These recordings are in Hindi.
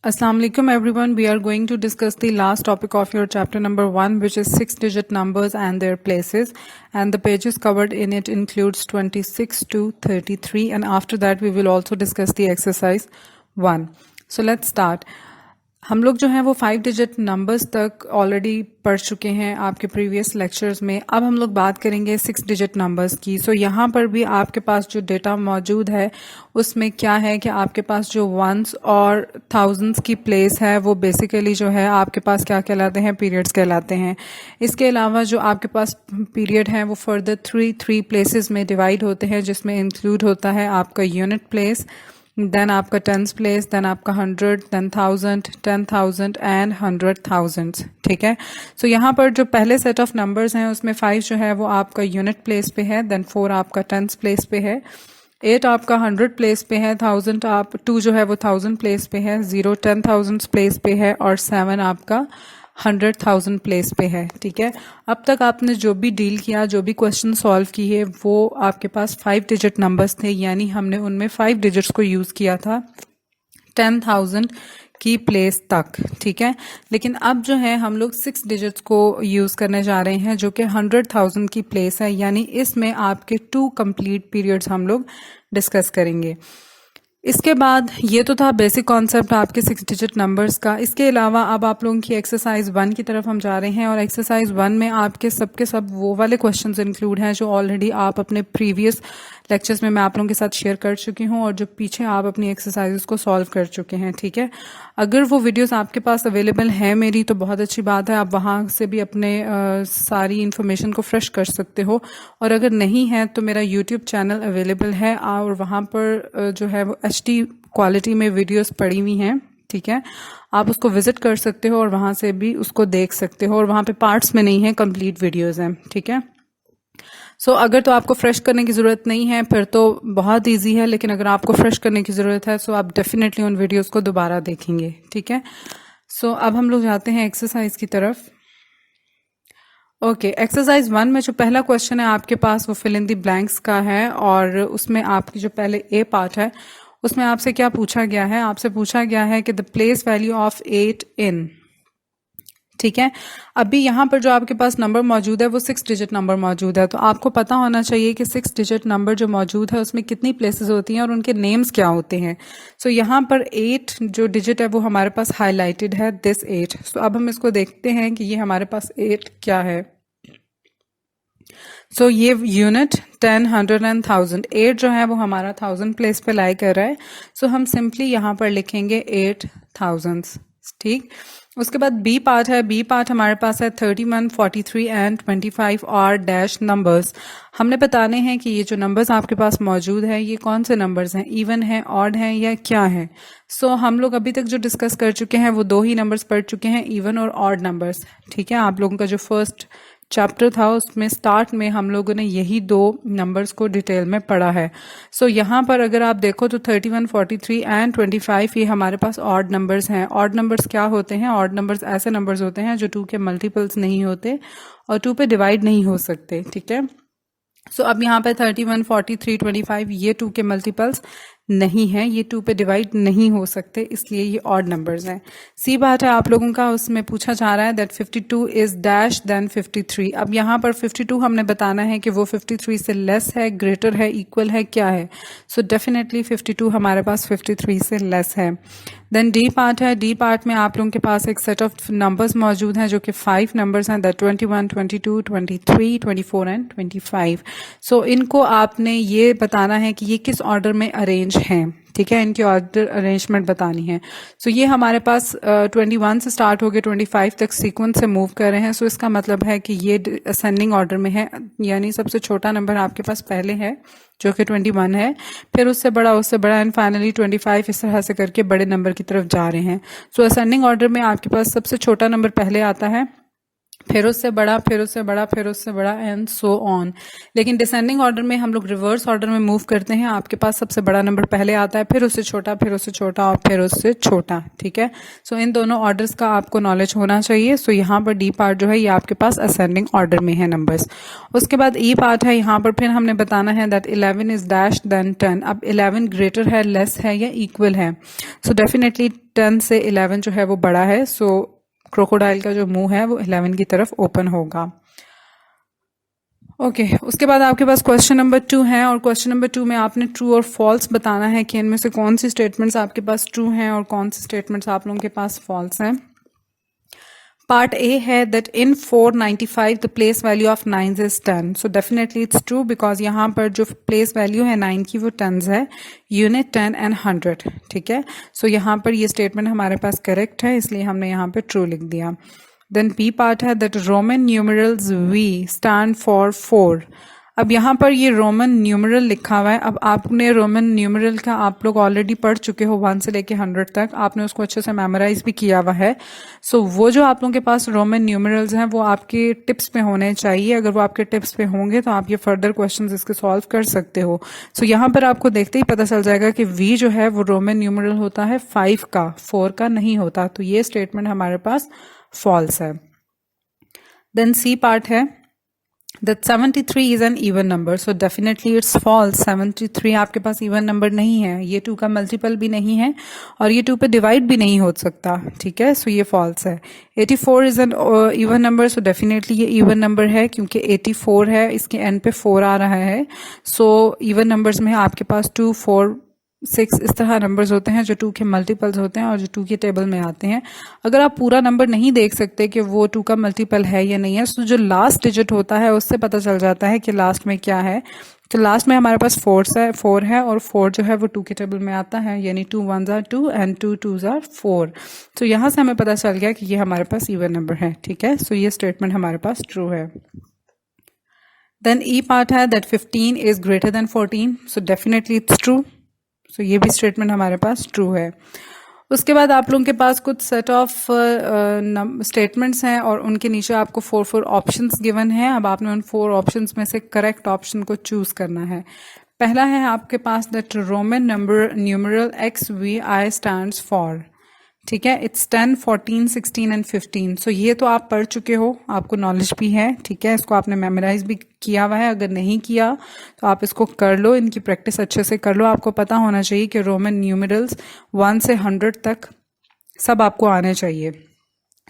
Assalamu alaikum everyone. We are going to discuss the last topic of your chapter number 1, which is 6-digit numbers and their places, and the pages covered in it includes 26 to 33, and after that we will also discuss the exercise 1. So let's start. हम लोग जो है वो 5 डिजिट नंबर्स तक ऑलरेडी पढ़ चुके हैं आपके प्रीवियस लेक्चर्स में. अब हम लोग बात करेंगे 6 डिजिट नंबर्स की. सो यहाँ पर भी आपके पास जो डेटा मौजूद है उसमें क्या है कि आपके पास जो वंस और थाउजेंड्स की प्लेस है वो बेसिकली जो है आपके पास क्या कहलाते हैं, पीरियड्स कहलाते हैं. इसके अलावा जो आपके पास पीरियड है वो फर्दर थ्री प्लेसेस में डिवाइड होते हैं, जिसमें इंक्लूड होता है आपका यूनिट प्लेस, देन आपका टेंस प्लेस, देन आपका 100, देन 1000, 10,000 एंड 100,000. ठीक है. सो यहाँ पर जो पहले सेट ऑफ नंबर्स हैं उसमें 5 जो है वो आपका यूनिट प्लेस पे है, देन 4 आपका टेंस प्लेस पे है, 8 आपका 100 प्लेस पे है, 2 जो है वो 1000 प्लेस पे है, 0 10,000 प्लेस पे है और 7 आपका 100,000 प्लेस पे है. ठीक है. अब तक आपने जो भी डील किया, जो भी क्वेश्चन सॉल्व किए, वो आपके पास 5 डिजिट नंबर्स थे, यानी हमने उनमें 5 डिजिट्स को यूज किया था 10,000 की प्लेस तक. ठीक है. लेकिन अब जो है हम लोग 6 डिजिट्स को यूज करने जा रहे हैं जो कि 100,000 की प्लेस है, यानी इसमें आपके 2 कंप्लीट पीरियड्स हम लोग डिस्कस करेंगे. इसके बाद ये तो था बेसिक कॉन्सेप्ट आपके 6 डिजिट नंबर्स का. इसके अलावा अब आप लोगों की एक्सरसाइज 1 की तरफ हम जा रहे हैं, और एक्सरसाइज 1 में आपके सबके सब वो वाले क्वेश्चंस इंक्लूड हैं जो ऑलरेडी आप अपने प्रीवियस लेक्चर्स में मैं आप लोगों के साथ शेयर कर चुकी हूँ और जो पीछे आप अपनी एक्सरसाइजेस को सॉल्व कर चुके हैं. ठीक है. अगर वो वीडियोस आपके पास अवेलेबल है मेरी तो बहुत अच्छी बात है, आप वहाँ से भी अपने सारी इन्फॉर्मेशन को फ्रेश कर सकते हो, और अगर नहीं है तो मेरा यूट्यूब चैनल अवेलेबल है और वहाँ पर जो है वो HD क्वालिटी में वीडियोस पड़ी हुई हैं. ठीक है. आप उसको विजिट कर सकते हो और वहाँ से भी उसको देख सकते हो, और वहाँ पे पार्ट्स में नहीं है, कंप्लीट वीडियोस हैं. ठीक है. सो अगर तो आपको फ्रेश करने की ज़रूरत नहीं है फिर तो बहुत इजी है, लेकिन अगर आपको फ्रेश करने की ज़रूरत है तो आप डेफिनेटली उन वीडियोस को दोबारा देखेंगे. ठीक है. सो अब हम लोग जाते हैं एक्सरसाइज की तरफ. ओके. एक्सरसाइज 1 में जो पहला क्वेश्चन है आपके पास वो फिल इन द ब्लैंक्स का है, और उसमें आपकी जो पहले ए पार्ट है उसमें आपसे क्या पूछा गया है. आपसे पूछा गया है कि द प्लेस वैल्यू ऑफ 8 इन. ठीक है. अभी यहाँ पर जो आपके पास नंबर मौजूद है वो 6 डिजिट नंबर मौजूद है, तो आपको पता होना चाहिए कि 6 डिजिट नंबर जो मौजूद है उसमें कितनी प्लेसेस होती हैं और उनके नेम्स क्या होते हैं. सो यहाँ पर 8 जो डिजिट है वो हमारे पास हाईलाइटेड है, दिस 8. सो अब हम इसको देखते हैं कि ये हमारे पास 8 क्या है. सो ये यूनिट 10, 100 एंड 1000, 8 जो है वो हमारा 1000 प्लेस पे लाई कर रहा है. सो हम सिंपली यहाँ पर लिखेंगे 8,000. ठीक. उसके बाद बी पार्ट है. बी पार्ट हमारे पास है 31, 43 एंड 25 और डैश नंबर्स. हमने बताने हैं कि ये जो नंबर्स आपके पास मौजूद है ये कौन से नंबर्स हैं, इवन है, ऑड हैं या क्या है. सो हम लोग अभी तक जो डिस्कस कर चुके हैं वो 2 ही नंबर्स पढ़ चुके हैं, इवन और ऑड नंबर्स. ठीक है. आप लोगों का जो फर्स्ट चैप्टर था उसमें स्टार्ट में हम लोगों ने यही 2 नंबर्स को डिटेल में पढ़ा है. सो यहाँ पर अगर आप देखो तो 31, 43 एंड 25 ये हमारे पास ऑड नंबर्स हैं. ऑड नंबर्स क्या होते हैं? ऑड नंबर्स ऐसे नंबर्स होते हैं जो 2 के मल्टीपल्स नहीं होते और 2 पे डिवाइड नहीं हो सकते. ठीक है. सो अब यहाँ पे 31, 43, 25 ये 2 के मल्टीपल्स नहीं है, ये 2 पे डिवाइड नहीं हो सकते, इसलिए ये ऑड नंबर्स हैं. सी बात है आप लोगों का, उसमें पूछा जा रहा है दैट 52 इज डैश देन 53. अब यहाँ पर 52 हमने बताना है कि वो 53 से लेस है, ग्रेटर है, इक्वल है, क्या है. सो डेफिनेटली 52 हमारे पास 53 से लेस है. देन डी पार्ट है. डी पार्ट में आप लोगों के पास एक सेट ऑफ नंबर्स मौजूद हैं जो कि 5 नंबर्स हैं, दैट 21, 22, 23, 24 एंड 25. सो इनको आपने ये बताना है कि ये किस ऑर्डर में अरेंज हैं. ठीक है. इनकी ऑर्डर अरेंजमेंट बतानी है. सो ये हमारे पास 21 से स्टार्ट हो गए 25 तक सीक्वेंस से मूव कर रहे हैं. सो इसका मतलब है कि ये असेंडिंग ऑर्डर में है, यानी सबसे छोटा नंबर आपके पास पहले है जो कि 21 है, फिर उससे बड़ा एंड फाइनली 25, इस तरह से करके बड़े नंबर की तरफ जा रहे हैं. सो असेंडिंग ऑर्डर में आपके पास सबसे छोटा नंबर पहले आता है, फिर उससे बड़ा, फिर उससे बड़ा, फिर उससे बड़ा, एंड सो ऑन। लेकिन डिसेंडिंग ऑर्डर में हम लोग रिवर्स ऑर्डर में मूव करते हैं। आपके पास सबसे बड़ा नंबर पहले आता है, फिर उससे छोटा, फिर उससे छोटा और फिर उससे छोटा। ठीक है, सो इन दोनों ऑर्डर्स का आपको नॉलेज होना चाहिए। सो यहाँ पर डी पार्ट जो है ये आपके पास असेंडिंग ऑर्डर में है नंबर्स। उसके बाद ई पार्ट है, यहाँ पर फिर हमने बताना है दैट 11 इज डैश देन 10। अब 11 ग्रेटर है, लेस है या इक्वल है? सो डेफिनेटली 10 से 11 जो है वो बड़ा है। सो क्रोकोडाइल का जो मुंह है वो 11 की तरफ ओपन होगा। ओके उसके बाद आपके पास क्वेश्चन नंबर 2 है, और क्वेश्चन नंबर 2 में आपने ट्रू और फॉल्स बताना है कि इनमें से कौन सी स्टेटमेंट्स आपके पास ट्रू हैं और कौन सी स्टेटमेंट्स आप लोगों के पास फॉल्स हैं। पार्ट ए है that in 495 the place value of 9 is 10। So definitely it's true, because यहाँ पर जो प्लेस वैल्यू है 9 की वो 10 है, यूनिट 10 एंड 100। ठीक है, सो यहाँ पर ये स्टेटमेंट हमारे पास करेक्ट है, इसलिए हमने यहाँ पे ट्रू लिख दिया। देन बी पार्ट है that Roman numerals we stand for 4। अब यहाँ पर ये रोमन न्यूमरल लिखा हुआ है। अब आपने रोमन न्यूमरल का आप लोग ऑलरेडी पढ़ चुके हो 1 से लेके 100 तक, आपने उसको अच्छे से मेमोराइज भी किया हुआ है। सो वो जो आप लोगों के पास रोमन न्यूमरल्स हैं वो आपके टिप्स पे होने चाहिए। अगर वो आपके टिप्स पे होंगे तो आप ये फर्दर क्वेश्चंस इसके सॉल्व कर सकते हो। सो यहाँ पर आपको देखते ही पता चल जाएगा कि वी जो है वो रोमन न्यूमरल होता है 5 का, 4 का नहीं होता। तो ये स्टेटमेंट हमारे पास फॉल्स है। देन सी पार्ट है that 73 is an even number, so definitely it's false। 73 आपके पास even number नहीं है, ये 2 का मल्टीपल भी नहीं है और ये 2 पे डिवाइड भी नहीं हो सकता। ठीक है, सो ये false है। 84 is an even number, so definitely ये even number है क्योंकि 84 है, इसके end पे 4 आ रहा है। so even numbers में आपके पास 2, 4, 6 इस तरह नंबर्स होते हैं जो 2 के मल्टीपल्स होते हैं और जो 2 के टेबल में आते हैं। अगर आप पूरा नंबर नहीं देख सकते कि वो 2 का मल्टीपल है या नहीं है, तो जो लास्ट डिजिट होता है उससे पता चल जाता है कि लास्ट में क्या है। तो लास्ट में हमारे पास 4 है और 4 जो है वो 2 के टेबल में आता है, यानी 2 1s are 2 and 2 2s are 4। तो यहाँ से हमें पता चल गया कि ये हमारे पास इवन नंबर है। ठीक है, सो ये स्टेटमेंट हमारे पास ट्रू है। देन ई पार्ट है that 15 is greater than 14, so definitely it's true. So ये भी स्टेटमेंट हमारे पास ट्रू है। उसके बाद आप लोगों के पास कुछ सेट ऑफ स्टेटमेंट्स हैं और उनके नीचे आपको 4 ऑप्शंस गिवन हैं। अब आपने उन 4 ऑप्शंस में से करेक्ट ऑप्शन को चूज करना है। पहला है आपके पास that Roman number numeral XVI stands for. ठीक है, इट्स 10, 14, 16 एंड 15। सो ये तो आप पढ़ चुके हो, आपको नॉलेज भी है। ठीक है, इसको आपने मेमोराइज भी किया हुआ है। अगर नहीं किया तो आप इसको कर लो, इनकी प्रैक्टिस अच्छे से कर लो। आपको पता होना चाहिए कि रोमन न्यूमरल्स 1 से 100 तक सब आपको आने चाहिए।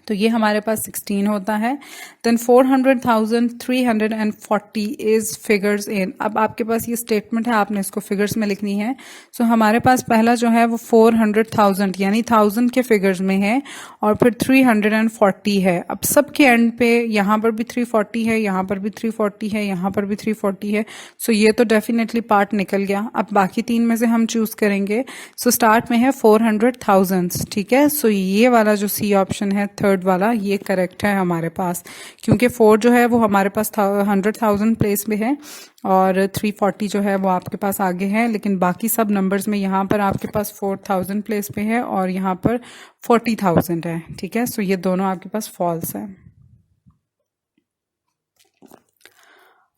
तो ये हमारे पास 16 होता है। Then 400,340 is figures in. अब आपके पास ये स्टेटमेंट है, आपने इसको फिगर्स में लिखनी है। सो हमारे पास पहला जो है वो 400,000 यानी 1000 के फिगर्स में है और फिर 340 है। अब सबके एंड पे यहाँ पर भी 340 है, यहाँ पर भी 340 है, यहाँ पर भी 340 है। सो ये तो डेफिनेटली पार्ट निकल गया। अब बाकी 3 में से हम चूज करेंगे। सो स्टार्ट में है 400,000। ठीक है, सो ये वाला जो सी ऑप्शन है थर्ड वाला, ये करेक्ट है हमारे पास, क्योंकि 4 जो है वो हमारे पास 100,000 प्लेस में है और 340 जो है वो आपके पास आगे है। लेकिन बाकी सब नंबर्स में यहाँ पर आपके पास 4000 प्लेस पे है और यहाँ पर 40,000 है। ठीक है, सो ये दोनों आपके पास फॉल्स है।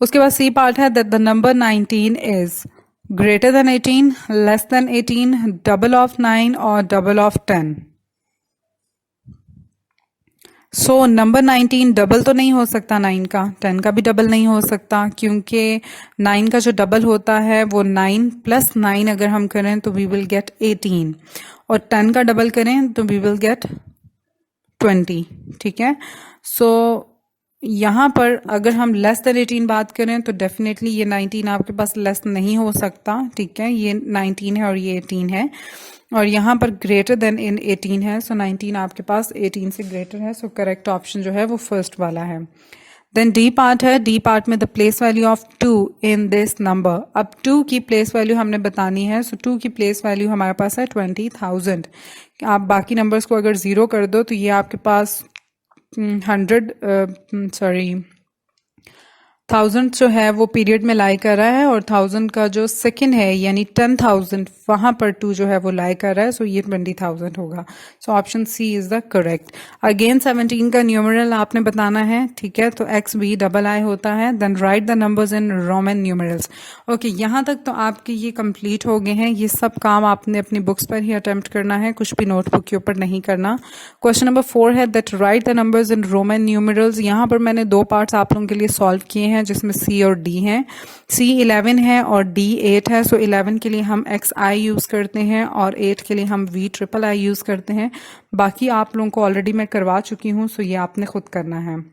उसके बाद सी पार्ट है that the number 19 is greater then 18, less than 18, double of 9 और double of 10। So number 19 double तो नहीं हो सकता 9 का, 10 का भी डबल नहीं हो सकता, क्योंकि 9 का जो डबल होता है वो 9 + 9 अगर हम करें तो वी विल गेट 18 और 10 का डबल करें तो वी विल गेट 20। ठीक है, सो यहाँ पर अगर हम लेस देन 18 बात करें तो डेफिनेटली ये 19 आपके पास लेस नहीं हो सकता। ठीक है, ये 19 है और ये 18 है और यहाँ पर ग्रेटर देन इन 18 है। सो 19 आपके पास 18 से ग्रेटर है। सो करेक्ट ऑप्शन जो है वो फर्स्ट वाला है। देन डी पार्ट है, डी पार्ट में the place value of 2 in this number. अब 2 की प्लेस वैल्यू हमने बतानी है। सो 2 की प्लेस वैल्यू हमारे पास है 20,000। आप बाकी नंबर्स को अगर 0 कर दो तो ये आपके पास 100 1000 जो है वो पीरियड में लाई कर रहा है और 1000 का जो सेकंड है यानी 10,000 वहां पर 2 जो है वो लाई कर रहा है, सो ये 20,000 होगा। So option C is the correct. Again 17 का न्यूमरल आपने बताना है, ठीक है, तो XBII होता है। Then write the numbers in Roman numerals. Okay, यहाँ तक तो आपके ये कंप्लीट हो गए हैं। ये सब काम आपने अपनी बुक्स पर ही अटेम्प्ट करना है, कुछ भी नोटबुक के ऊपर नहीं करना। क्वेश्चन नंबर 4 है that right the numbers in Roman numerals. यहाँ पर मैंने 2 पार्ट्स आप लोगों के लिए सॉल्व किए हैं जिसमें C और D हैं। C 11 है और D 8 है। सो 11 के लिए हम XI यूज करते हैं और 8 के लिए हम VIII यूज करते हैं। बाकी आप लोगों को ऑलरेडी मैं करवा चुकी हूँ, सो ये आपने खुद करना है।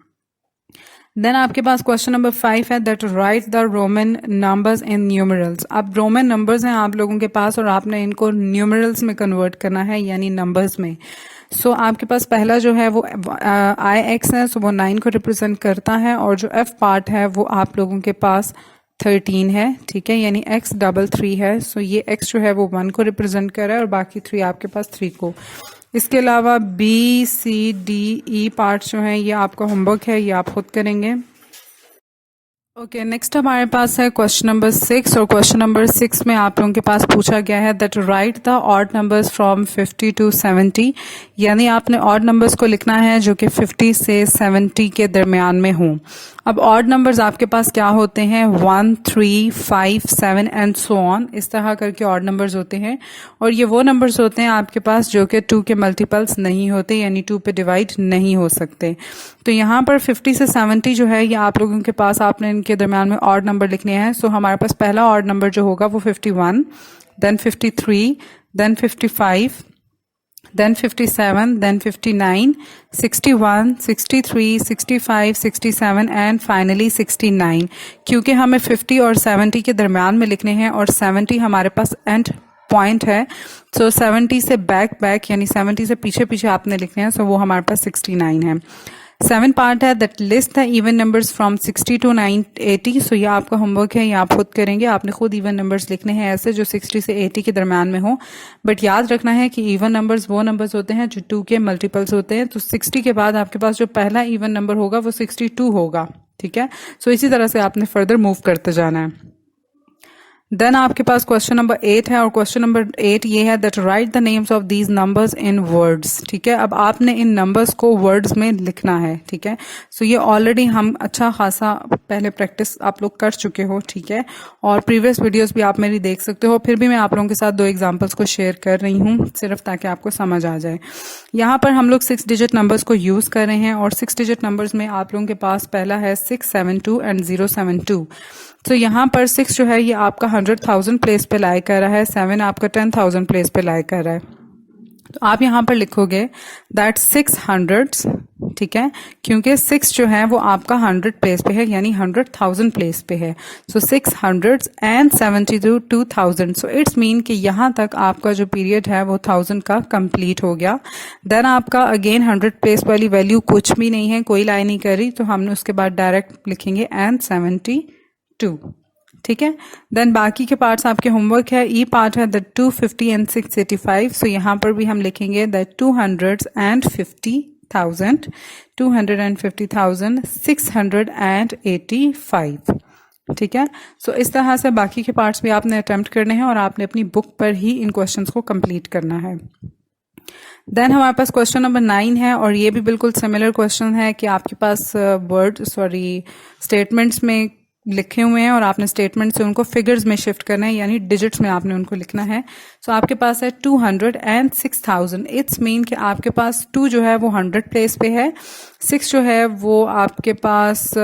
देन आपके पास क्वेश्चन नंबर 5 है that right the Roman numbers in numerals. अब रोमन नंबर्स हैं आप लोगों के पास और आपने इनको न्यूमरल्स में कन्वर्ट करना है यानी नंबर्स में। सो आपके पास पहला जो है वो IX है, सो वो 9 को रिप्रेजेंट करता है और जो F पार्ट है वो आप लोगों के पास 13 है, ठीक है, यानी X33 है। सो ये X जो है वो 1 को रिप्रेजेंट कर रहा है और बाकी 3 आपके पास 3 को। इसके अलावा BCDE पार्ट जो है ये आपका होमवर्क है, ये आप खुद करेंगे। ओके, नेक्स्ट हमारे पास है क्वेश्चन नंबर 6 और क्वेश्चन नंबर 6 में आप लोगों के पास पूछा गया है that right the odd numbers from 50 to 70, यानी आपने ऑड नंबर्स को लिखना है जो कि 50 से 70 के दरमियान में हों। अब ऑड नंबर्स आपके पास क्या होते हैं, 1, 3, 5, 7 एंड सो ऑन, इस तरह करके ऑड नंबर्स होते हैं। और ये वो नंबर्स होते हैं आपके पास जो कि 2 के मल्टीपल्स नहीं होते, यानी 2 पे डिवाइड नहीं हो सकते। तो यहाँ पर 50 से 70 जो है ये आप लोगों के पास आपने इनके दरमियान में ऑड नंबर लिखने हैं। सो हमारे पास पहला ऑड नंबर जो होगा वो 51, then 53, then 55, then 57, then 59, 61, 63, 65, 67 and finally 69। क्योंकि हमें 50 और 70 के दरमियान में लिखने हैं और 70 हमारे पास एंड पॉइंट है, सो 70 से बैक यानी 70 से पीछे पीछे आपने लिखने हैं, सो वो हमारे पास 69 है। 7 पार्ट है that list the even numbers from 60 to 80। सो ये आपका होमवर्क है, ये आप खुद करेंगे। आपने खुद इवन नंबर्स लिखने हैं ऐसे जो 60 से 80 के दरमियान में हो, बट याद रखना है कि इवन नंबर्स वो नंबर्स होते हैं जो 2 के मल्टीपल्स होते हैं। तो 60 के बाद आपके पास जो पहला इवन नंबर होगा वो 62 होगा, ठीक है। सो इसी तरह से आपने फर्दर मूव करते जाना है। देन आपके पास क्वेश्चन नंबर 8 है और क्वेश्चन नंबर 8 ये है that right the names of these numbers in words, ठीक है। अब आपने इन नंबर्स को वर्ड्स में लिखना है, ठीक है। सो ये ऑलरेडी हम अच्छा खासा पहले प्रैक्टिस आप लोग कर चुके हो, ठीक है, और प्रीवियस वीडियोस भी आप मेरी देख सकते हो। फिर भी मैं आप लोगों के साथ 2 एग्जांपल्स को शेयर कर रही हूँ सिर्फ ताकि आपको समझ आ जाए। यहाँ पर हम लोग 6 डिजिट नंबर्स को यूज कर रहे हैं और 6 डिजिट नंबर्स में आप लोगों के पास पहला है 672 एंड 072। तो यहाँ पर 6 जो है ये आपका 100,000 प्लेस पे लाई कर रहा है, 7 आपका 10,000 प्लेस पे लाई कर रहा है। तो आप यहाँ पर लिखोगे दैट 600, ठीक है, क्योंकि 6 जो है वो आपका 100 प्लेस पे है यानी 100,000 प्लेस पे है। सो 600 एंड 72 2000। सो इट्स मीन कि यहाँ तक आपका जो पीरियड है वो 1000 का कंप्लीट हो गया। देन आपका अगेन 100 प्लेस वाली वैल्यू कुछ भी नहीं है, कोई लाई नहीं करी, तो हमने उसके बाद डायरेक्ट लिखेंगे एंड 72, ठीक है। देन बाकी के पार्ट्स आपके होमवर्क है। ई पार्ट है दैट 250 एंड 685। सो यहाँ पर भी हम लिखेंगे दैट 250,000, 250,000, 685, ठीक है। सो इस तरह से बाकी के पार्ट्स भी आपने अटेम्प्ट करने हैं और आपने अपनी बुक पर ही इन क्वेश्चंस को कंप्लीट करना है। देन हमारे पास क्वेश्चन नंबर 9 है और ये भी बिल्कुल सिमिलर क्वेश्चन है कि आपके पास स्टेटमेंट्स में लिखे हुए हैं और आपने स्टेटमेंट से उनको फिगर्स में शिफ्ट करना है यानी डिजिट्स में आपने उनको लिखना है। सो आपके पास है 200 एंड 6000। इट्स मीन कि आपके पास 2 जो है वो 100 प्लेस पे है, 6 जो है वो आपके पास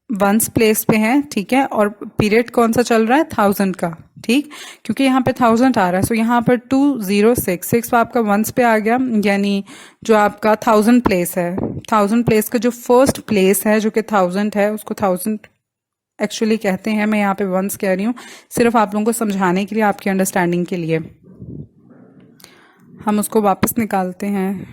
वंस प्लेस पे है, ठीक है, और पीरियड कौन सा चल रहा है, 1000 का, ठीक, क्योंकि यहाँ पे 1000 आ रहा है। सो यहाँ पर 206 आपका वंस पे आ गया, यानी जो आपका 1000 प्लेस है, 1000 प्लेस का जो फर्स्ट प्लेस है जो कि 1000 है उसको 1000 एक्चुअली कहते हैं। मैं यहाँ पे वंस कह रही हूँ सिर्फ आप लोगों को समझाने के लिए, आपकी अंडरस्टैंडिंग के लिए। हम उसको वापस निकालते हैं,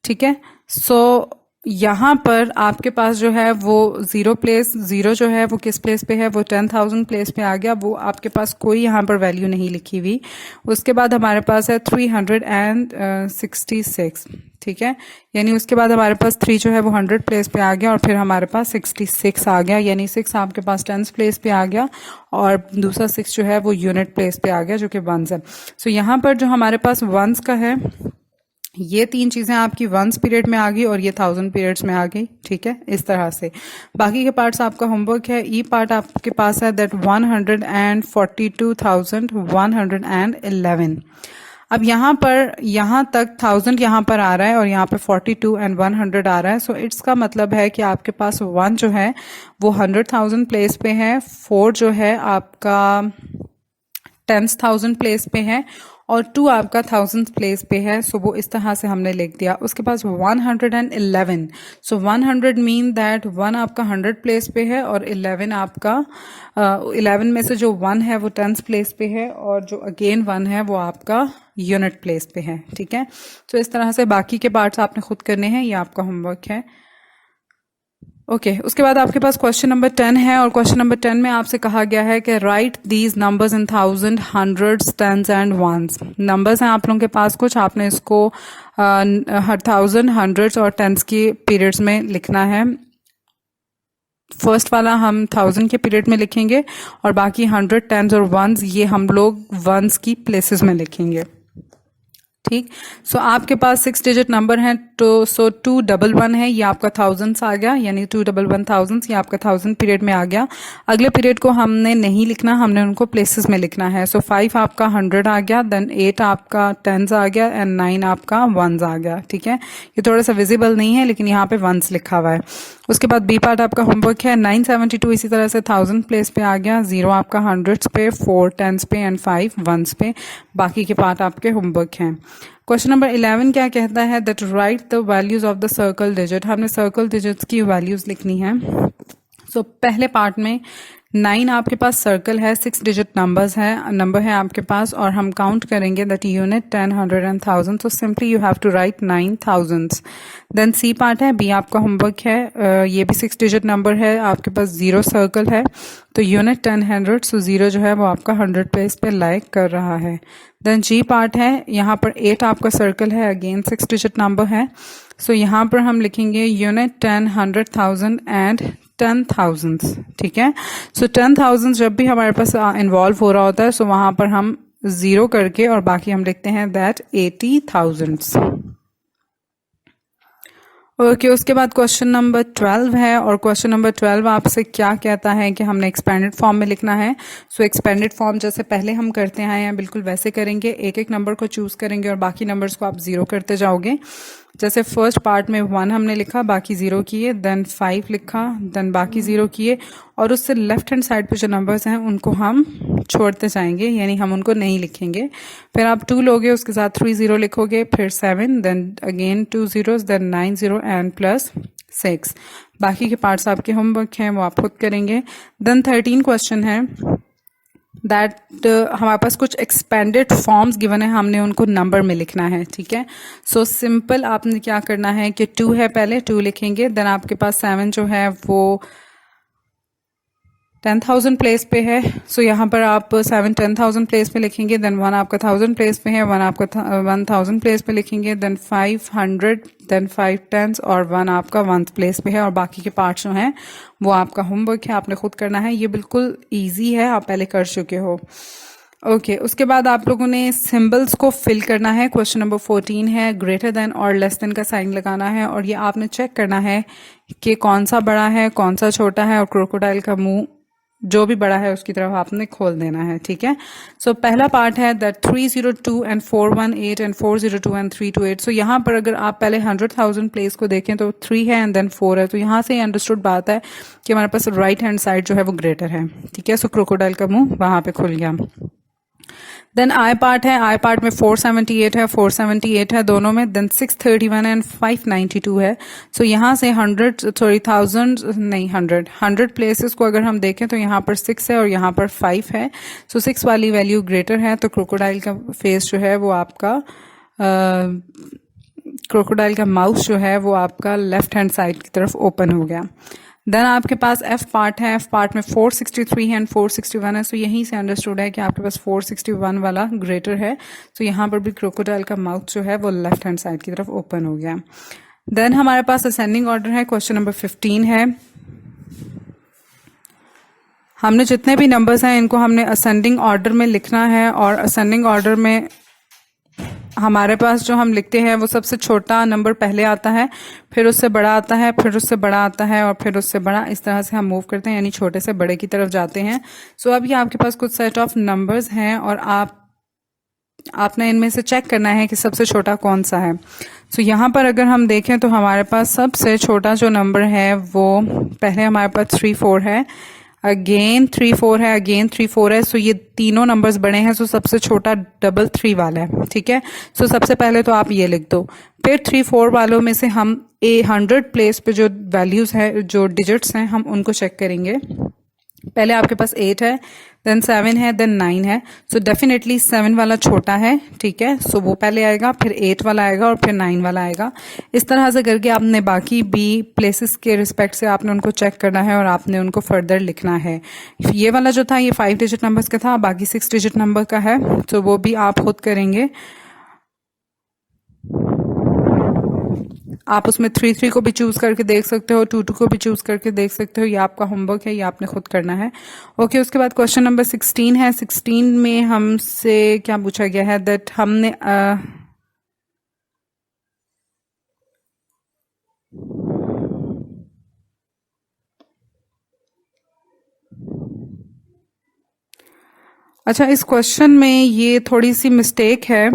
ठीक है। सो यहाँ पर आपके पास जो है वो जीरो जो है वो किस प्लेस पे है, वो 10,000 प्लेस पे आ गया, वो आपके पास कोई यहाँ पर वैल्यू नहीं लिखी हुई। उसके बाद हमारे पास है 366, ठीक है, यानी उसके बाद हमारे पास 3 जो है वो 100 प्लेस पे आ गया और फिर हमारे पास 66 आ गया, यानी 6 आपके पास टेंस प्लेस पे आ गया और दूसरा 6 जो है वो यूनिट प्लेस पे आ गया जो कि वंस है। सो यहाँ पर जो हमारे पास वंस का है, ये 3 चीजें आपकी वंस पीरियड में आ गई और ये 1000 पीरियड्स में आ गई, ठीक है, इस तरह से। बाकी के पार्ट्स आपका होमवर्क है। ई पार्ट आपके पास है दैट 142,111। अब यहाँ पर यहाँ तक 1000 यहाँ पर आ रहा है और यहाँ पे 42 एंड 100 आ रहा है। सो इट्स का मतलब है कि आपके पास 1 जो है वो 100,000 प्लेस पे है, 4 जो है आपका 10,000 प्लेस पे है और 2 आपका 1000 प्लेस पे है। सो वो इस तरह से हमने लिख दिया। उसके पास 111, सो 100 मीन दैट 1 आपका 100 प्लेस पे है और 11 आपका 11 में से जो 1 है वो 10 प्लेस पे है और जो अगेन 1 है वो आपका यूनिट प्लेस पे है, ठीक है। तो इस तरह से बाकी के पार्ट्स आपने खुद करने हैं, ये आपका होमवर्क है। ओके उसके बाद आपके पास क्वेश्चन नंबर 10 है और क्वेश्चन नंबर 10 में आपसे कहा गया है कि write these numbers in 1000, hundreds, tens and ones. Numbers हैं आप लोगों के पास कुछ, आपने इसको हर 1000, हंड्रेड्स और टेंस के पीरियड्स में लिखना है। फर्स्ट वाला हम 1000 के पीरियड में लिखेंगे और बाकी 100, टेंस और वंस ये हम लोग वंस की प्लेसेस में लिखेंगे, ठीक। सो आपके पास 6 डिजिट नंबर हैं, तो 211 है, ये आपका 1000 आ गया, यानी 211,000 ये आपका 1000 पीरियड में आ गया। अगले पीरियड को हमने नहीं लिखना, हमने उनको प्लेसेस में लिखना है। सो 5 आपका 100 आ गया, देन 8 आपका 10 आ गया एंड 9 आपका वंस आ गया, ठीक है। ये थोड़ा सा विजिबल नहीं है लेकिन यहाँ पे वंस लिखा हुआ है। उसके बाद बी पार्ट आपका होमवर्क है 972 इसी तरह से 1000 प्लेस पे आ गया, 0 आपका हंड्रेड्स पे, 4 टेंस पे एंड 5 वंस पे। बाकी के पार्ट आपके होमवर्क हैं। क्वेश्चन नंबर 11 क्या कहता है that right the values of the circle digit. हमने सर्कल डिजिट्स की वैल्यूज लिखनी है। सो पहले पार्ट में 9 आपके पास सर्कल है, 6 डिजिट नंबर है आपके पास और हम काउंट करेंगे that unit 10, 100 and 1000। So simply you have to write 9,000। Then C part है, बी आपका होमवर्क है, ये भी 6 डिजिट नंबर है, आपके पास 0 सर्कल है, तो यूनिट 10, 100, सो 0 जो है वो आपका 100 प्लेस पे लाइक कर रहा है। देन जी पार्ट है, यहाँ पर 8 आपका सर्कल है, अगेन 6 डिजिट नंबर है, सो यहाँ पर हम लिखेंगे यूनिट 10, 100,000 एंड 10,000, ठीक है। सो 10,000 जब भी हमारे पास इन्वॉल्व हो रहा होता है सो वहां पर हम 0 करके और बाकी हम लिखते हैं दैट 80,000। ओके उसके बाद क्वेश्चन नंबर 12 है और क्वेश्चन नंबर 12 आपसे क्या कहता है कि हमने एक्सपेंडेड फॉर्म में लिखना है। सो एक्सपेंडेड फॉर्म जैसे पहले हम करते हैं या बिल्कुल वैसे करेंगे, एक एक नंबर को चूज करेंगे और बाकी नंबर्स को आप 0 करते जाओगे। जैसे फर्स्ट पार्ट में 1 हमने लिखा, बाकी 0 किए, देन 5 लिखा, देन बाकी 0 किए और उससे लेफ्ट हैंड साइड पे जो नंबर्स हैं उनको हम छोड़ते जाएंगे, यानी हम उनको नहीं लिखेंगे। फिर आप 2 लोगे, उसके साथ 3 0 लिखोगे, फिर 7, then again 2 zeros, then 9 0 and plus 6। बाकी के पार्ट्स आपके होमवर्क हैं वो आप खुद करेंगे। देन 13 क्वेश्चन है दैट हमारे पास कुछ एक्सपेंडेड फॉर्म्स गिवन है, हमने उनको नंबर में लिखना है, ठीक है। सो सिंपल आपने क्या करना है कि 2 है, पहले 2 लिखेंगे, देन आपके पास 7 जो है वो 10,000 प्लेस पे है, सो यहाँ पर आप 7 10,000 प्लेस पे लिखेंगे, देन 1 आपका 1000 प्लेस पे है, 1 आपका 1000 प्लेस पे लिखेंगे, देन 500, देन 5 टेंस और 1 आपका 1 प्लेस पे है और बाकी के पार्ट्स जो हैं वो आपका होमवर्क है, आपने खुद करना है। ये बिल्कुल ईजी है, आप पहले कर चुके हो। ओके उसके बाद आप लोगों ने सिंबल्स को फिल करना है। क्वेश्चन नंबर 14 है, ग्रेटर देन और लेस देन का साइन लगाना है और ये आपने चेक करना है कि कौन सा बड़ा है कौन सा छोटा है और क्रोकोडाइल का मुंह जो भी बड़ा है उसकी तरफ आपने खोल देना है, ठीक है। सो पहला पार्ट है दैट 302 एंड 418 एंड 402 एंड 328। सो यहाँ पर अगर आप पहले 100,000 प्लेस को देखें तो 3 है एंड देन 4 है, तो यहाँ से अंडरस्टूड बात है कि हमारे पास राइट हैंड साइड जो है वो ग्रेटर है, ठीक है। सो क्रोकोडाइल का मुंह वहां पे खुल गया। देन आई पार्ट है, आई पार्ट में 478 है, 478 है दोनों में, देन 631 एंड 592 है। सो यहाँ से 100 प्लेसेस को अगर हम देखें तो यहाँ पर 6 है और यहाँ पर 5 है। सो 6 वाली वैल्यू ग्रेटर है, तो क्रोकोडाइल का फेस जो है वो आपका क्रोकोडाइल का माउथ जो है वो आपका लेफ्ट हैंड साइड की तरफ ओपन हो गया। देन आपके पास एफ पार्ट है, एफ पार्ट में 463 है एंड 461 है, सो यहीं से अंडरस्टूड है कि आपके पास 461 वाला ग्रेटर है। सो यहाँ पर भी क्रोकोडाइल का माउथ जो है वो लेफ्ट हैंड साइड की तरफ ओपन हो गया। देन हमारे पास असेंडिंग ऑर्डर है, क्वेश्चन नंबर 15 है। हमने जितने भी नंबर्स हैं इनको हमने असेंडिंग ऑर्डर में लिखना है, और असेंडिंग ऑर्डर में हमारे पास जो हम लिखते हैं वो सबसे छोटा नंबर पहले आता है, फिर उससे बड़ा आता है, फिर उससे बड़ा आता है, और फिर उससे बड़ा, इस तरह से हम मूव करते हैं, यानी छोटे से बड़े की तरफ जाते हैं। सो अब ये आपके पास कुछ सेट ऑफ नंबर्स हैं और आपने इनमें से चेक करना है कि सबसे छोटा कौन सा है। सो यहाँ पर अगर हम देखें तो हमारे पास सबसे छोटा जो नंबर है वो पहले हमारे पास 3 4 है, अगेन 3 4 है, अगेन 3 4 है। सो ये तीनों नंबर्स बड़े हैं, सो सबसे छोटा 3 वाला है, ठीक है। सो सबसे पहले तो आप ये लिख दो, फिर 3 4 वालों में से हम 100 प्लेस पे जो वैल्यूज है, जो डिजिट्स हैं, हम उनको चेक करेंगे। पहले आपके पास 8 है, देन 7 है, देन 9 है। सो डेफिनेटली 7 वाला छोटा है, ठीक है। सो वो पहले आएगा, फिर 8 वाला आएगा और फिर 9 वाला आएगा। इस तरह से करके आपने बाकी भी प्लेसेस के रिस्पेक्ट से आपने उनको चेक करना है और आपने उनको फर्दर लिखना है। ये वाला जो था ये 5 डिजिट नंबर्स का था, बाकी 6 डिजिट नंबर का है, तो वो भी आप खुद करेंगे। आप उसमें 3 3 को भी चूज करके देख सकते हो, 2 2 को भी चूज करके देख सकते हो। ये आपका होमवर्क है, ये आपने खुद करना है। ओके, उसके बाद क्वेश्चन नंबर 16 है। 16 में हमसे क्या पूछा गया है, दैट हमने अच्छा, इस क्वेश्चन में ये थोड़ी सी मिस्टेक है,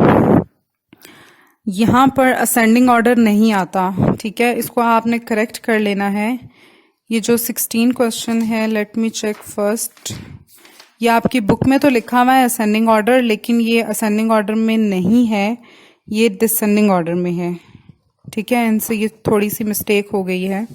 यहाँ पर असेंडिंग ऑर्डर नहीं आता, ठीक है। इसको आपने करेक्ट कर लेना है। ये जो 16 क्वेश्चन है, लेट मी चेक फर्स्ट। ये आपकी बुक में तो लिखा हुआ है असेंडिंग ऑर्डर, लेकिन ये असेंडिंग ऑर्डर में नहीं है, ये डिसेंडिंग ऑर्डर में है, ठीक है। इनसे ये थोड़ी सी मिस्टेक हो गई है।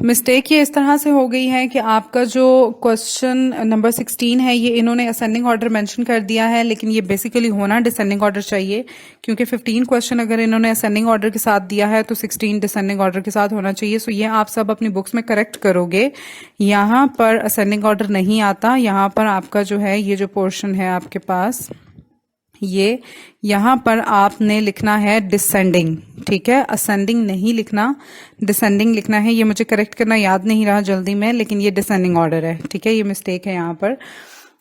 मिस्टेक ये इस तरह से हो गई है कि आपका जो क्वेश्चन नंबर 16 है ये इन्होंने असेंडिंग ऑर्डर मेंशन कर दिया है, लेकिन ये बेसिकली होना डिसेंडिंग ऑर्डर चाहिए, क्योंकि 15 क्वेश्चन अगर इन्होंने असेंडिंग ऑर्डर के साथ दिया है तो 16 डिसेंडिंग ऑर्डर के साथ होना चाहिए। सो ये आप सब अपनी बुक्स में करेक्ट करोगे। यहाँ पर असेंडिंग ऑर्डर नहीं आता, यहाँ पर आपका जो है ये जो पोर्शन है आपके पास, ये यहाँ पर आपने लिखना है डिसेंडिंग, ठीक है। असेंडिंग नहीं लिखना, डिसेंडिंग लिखना है। ये मुझे करेक्ट करना याद नहीं रहा जल्दी में, लेकिन ये डिसेंडिंग ऑर्डर है, ठीक है। ये मिस्टेक है यहाँ पर।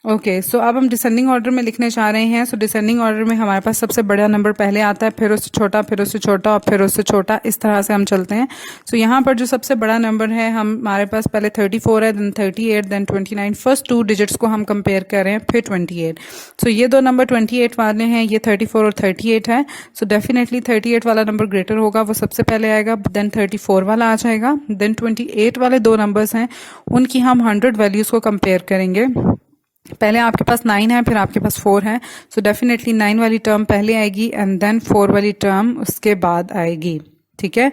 ओके, सो अब हम डिसेंडिंग ऑर्डर में लिखने चाह रहे हैं। सो डिसेंडिंग ऑर्डर में हमारे पास सबसे बड़ा नंबर पहले आता है, फिर उससे छोटा, फिर उससे छोटा और फिर उससे छोटा, इस तरह से हम चलते हैं। सो यहाँ पर जो सबसे बड़ा नंबर है, हमारे पास पहले 34 है, देन 38, देन 29। फर्स्ट 2 डिजिट्स को हम कंपेयर कर रहे हैं, फिर 28। सो ये दो नंबर 28 वाले हैं, ये 34 और 38 है। सो डेफिनेटली 38 वाला नंबर ग्रेटर होगा, वो सबसे पहले आएगा, देन 34 वाला आ जाएगा, देन 28 वाले 2 नंबर्स हैं, उनकी हम 100 वैल्यूज को कंपेयर करेंगे। पहले आपके पास 9 है, फिर आपके पास 4 है। सो डेफिनेटली 9 वाली टर्म पहले आएगी एंड देन 4 वाली टर्म उसके बाद आएगी, ठीक है।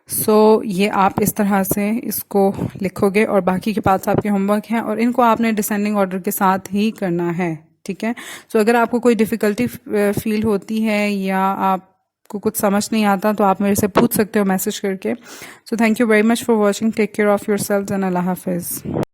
सो ये आप इस तरह से इसको लिखोगे और बाकी के पार्ट्स आपके होमवर्क हैं और इनको आपने डिसेंडिंग ऑर्डर के साथ ही करना है, ठीक है। सो अगर आपको कोई डिफिकल्टी फील होती है या आपको कुछ समझ नहीं आता तो आप मेरे से पूछ सकते हो मैसेज करके। So thank you very much for watching, take care of yourself and अल्लाह हाफिज़।